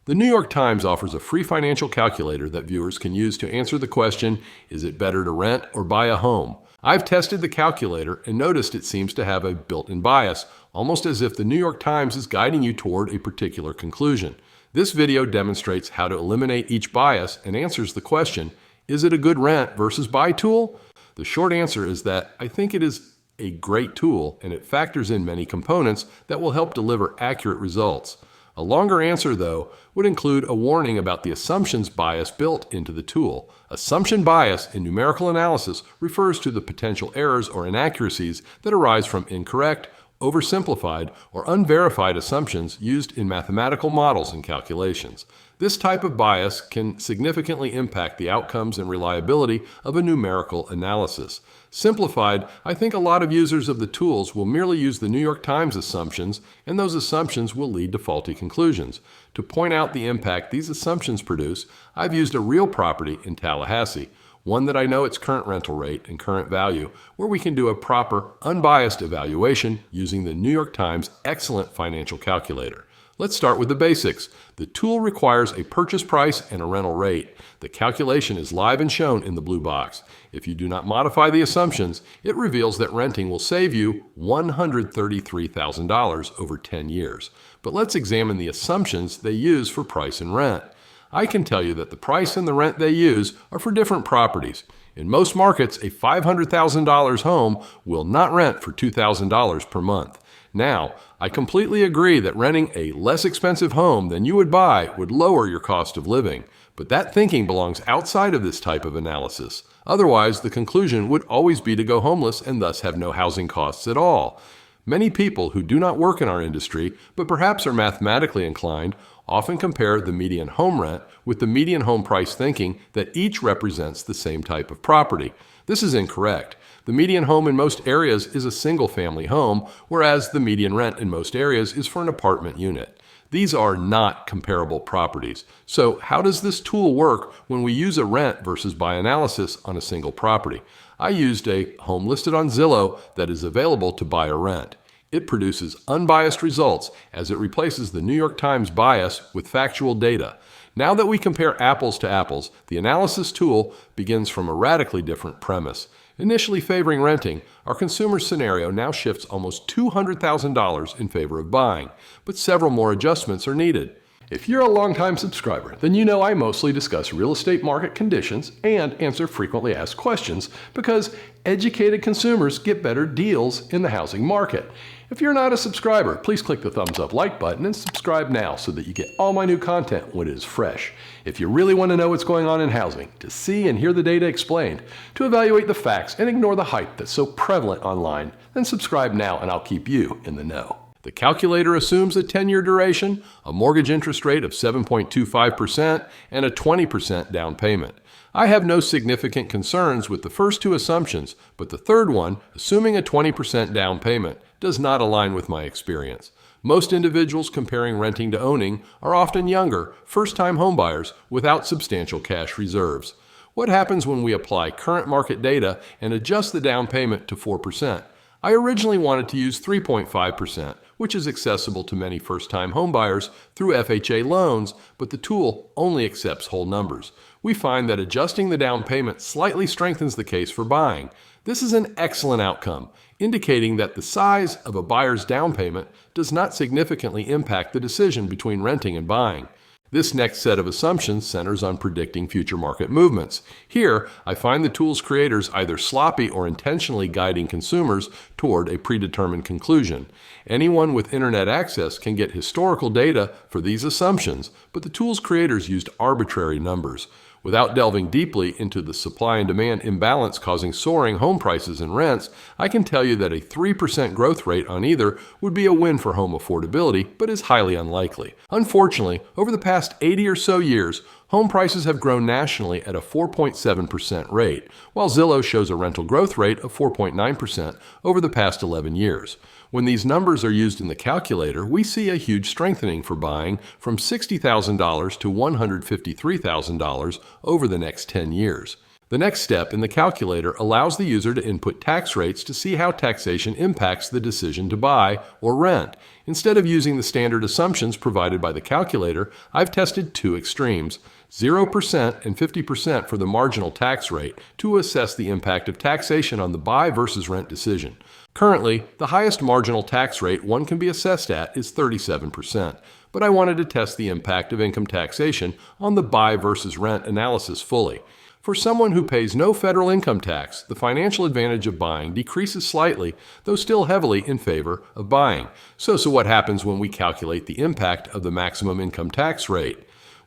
The New York Times offers a free financial calculator that viewers can use to answer the question, is it better to rent or buy a home? I've tested the calculator and noticed it seems to have a built-in bias, almost as if the New York Times is guiding you toward a particular conclusion. This video demonstrates how to eliminate each bias and answers the question, is it a good rent versus buy tool? The short answer is that I think it is a great tool and it factors in many components that will help deliver accurate results. A longer answer, though, would include a warning about the assumptions bias built into the tool. Assumption bias in numerical analysis refers to the potential errors or inaccuracies that arise from incorrect, oversimplified, or unverified assumptions used in mathematical models and calculations. This type of bias can significantly impact the outcomes and reliability of a numerical analysis. Simplified, I think a lot of users of the tools will merely use the New York Times assumptions, and those assumptions will lead to faulty conclusions. To point out the impact these assumptions produce, I've used a real property in Tallahassee, one that I know its current rental rate and current value, where we can do a proper, unbiased evaluation using the New York Times' excellent financial calculator. Let's start with the basics. The tool requires a purchase price and a rental rate. The calculation is live and shown in the blue box. If you do not modify the assumptions, it reveals that renting will save you $133,000 over 10 years. But let's examine the assumptions they use for price and rent. I can tell you that the price and the rent they use are for different properties. In most markets, a $500,000 home will not rent for $2,000 per month. Now, I completely agree that renting a less expensive home than you would buy would lower your cost of living, but that thinking belongs outside of this type of analysis. Otherwise, the conclusion would always be to go homeless and thus have no housing costs at all. Many people who do not work in our industry, but perhaps are mathematically inclined, often compare the median home rent with the median home price, thinking that each represents the same type of property. This is incorrect. The median home in most areas is a single-family home, whereas the median rent in most areas is for an apartment unit. These are not comparable properties. So how does this tool work when we use a rent versus buy analysis on a single property? I used a home listed on Zillow that is available to buy or rent. It produces unbiased results as it replaces the New York Times bias with factual data. Now that we compare apples to apples, the analysis tool begins from a radically different premise. Initially favoring renting, our consumer scenario now shifts almost $200,000 in favor of buying, but several more adjustments are needed. If you're a longtime subscriber, then you know I mostly discuss real estate market conditions and answer frequently asked questions because educated consumers get better deals in the housing market. If you're not a subscriber, please click the thumbs up like button and subscribe now so that you get all my new content when it is fresh. If you really want to know what's going on in housing, to see and hear the data explained, to evaluate the facts and ignore the hype that's so prevalent online, then subscribe now and I'll keep you in the know. The calculator assumes a 10-year duration, a mortgage interest rate of 7.25%, and a 20% down payment. I have no significant concerns with the first two assumptions, but the third one, assuming a 20% down payment, does not align with my experience. Most individuals comparing renting to owning are often younger, first-time homebuyers without substantial cash reserves. What happens when we apply current market data and adjust the down payment to 4%? I originally wanted to use 3.5%, which is accessible to many first-time homebuyers through FHA loans, but the tool only accepts whole numbers. We find that adjusting the down payment slightly strengthens the case for buying. This is an excellent outcome, indicating that the size of a buyer's down payment does not significantly impact the decision between renting and buying. This next set of assumptions centers on predicting future market movements. Here, I find the tool's creators either sloppy or intentionally guiding consumers toward a predetermined conclusion. Anyone with internet access can get historical data for these assumptions, but the tool's creators used arbitrary numbers. Without delving deeply into the supply and demand imbalance causing soaring home prices and rents, I can tell you that a 3% growth rate on either would be a win for home affordability, but is highly unlikely. Unfortunately, over the past 80 or so years, home prices have grown nationally at a 4.7% rate, while Zillow shows a rental growth rate of 4.9% over the past 11 years. When these numbers are used in the calculator, we see a huge strengthening for buying from $60,000 to $153,000 over the next 10 years. The next step in the calculator allows the user to input tax rates to see how taxation impacts the decision to buy or rent. Instead of using the standard assumptions provided by the calculator, I've tested two extremes, 0% and 50% for the marginal tax rate, to assess the impact of taxation on the buy versus rent decision. Currently, the highest marginal tax rate one can be assessed at is 37%, but I wanted to test the impact of income taxation on the buy versus rent analysis fully. For someone who pays no federal income tax, the financial advantage of buying decreases slightly, though still heavily in favor of buying. So what happens when we calculate the impact of the maximum income tax rate?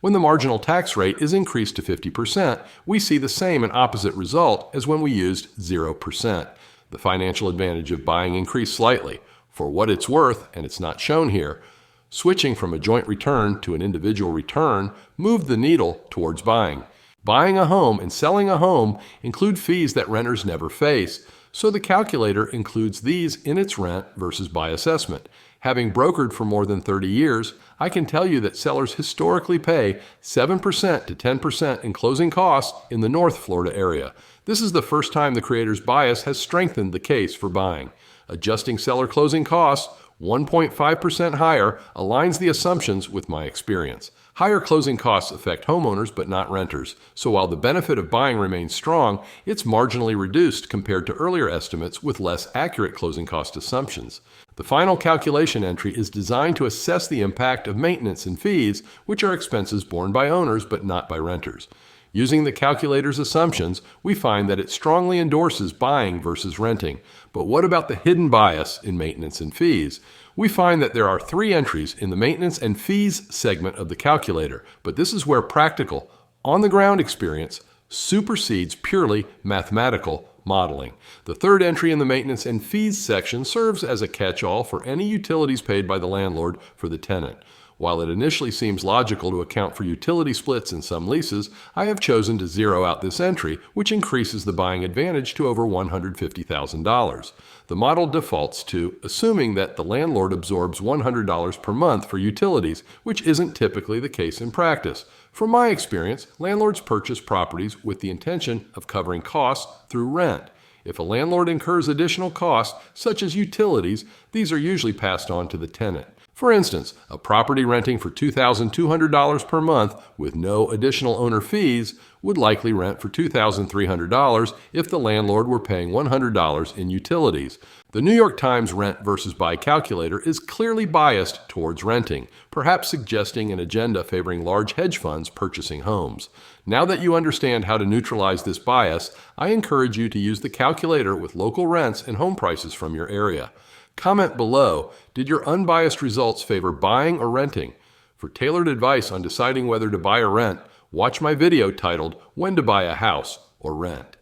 When the marginal tax rate is increased to 50%, we see the same and opposite result as when we used 0%. The financial advantage of buying increased slightly. For what it's worth, and it's not shown here, switching from a joint return to an individual return moved the needle towards buying. Buying a home and selling a home include fees that renters never face, so the calculator includes these in its rent versus buy assessment. Having brokered for more than 30 years, I can tell you that sellers historically pay 7% to 10% in closing costs in the North Florida area. This is the first time the creator's bias has strengthened the case for buying. Adjusting seller closing costs 1.5% higher aligns the assumptions with my experience. Higher closing costs affect homeowners but not renters, so while the benefit of buying remains strong, it's marginally reduced compared to earlier estimates with less accurate closing cost assumptions. The final calculation entry is designed to assess the impact of maintenance and fees, which are expenses borne by owners but not by renters. Using the calculator's assumptions, we find that it strongly endorses buying versus renting. But what about the hidden bias in maintenance and fees? We find that there are 3 entries in the maintenance and fees segment of the calculator, but this is where practical, on-the-ground experience supersedes purely mathematical modeling. The 3rd entry in the maintenance and fees section serves as a catch-all for any utilities paid by the landlord for the tenant. While it initially seems logical to account for utility splits in some leases, I have chosen to zero out this entry, which increases the buying advantage to over $150,000. The model defaults to assuming that the landlord absorbs $100 per month for utilities, which isn't typically the case in practice. From my experience, landlords purchase properties with the intention of covering costs through rent. If a landlord incurs additional costs, such as utilities, these are usually passed on to the tenant. For instance, a property renting for $2,200 per month with no additional owner fees would likely rent for $2,300 if the landlord were paying $100 in utilities. The New York Times rent versus buy calculator is clearly biased towards renting, perhaps suggesting an agenda favoring large hedge funds purchasing homes. Now that you understand how to neutralize this bias, I encourage you to use the calculator with local rents and home prices from your area. Comment below, did your unbiased results favor buying or renting? For tailored advice on deciding whether to buy or rent, watch my video titled When to Buy a House or Rent.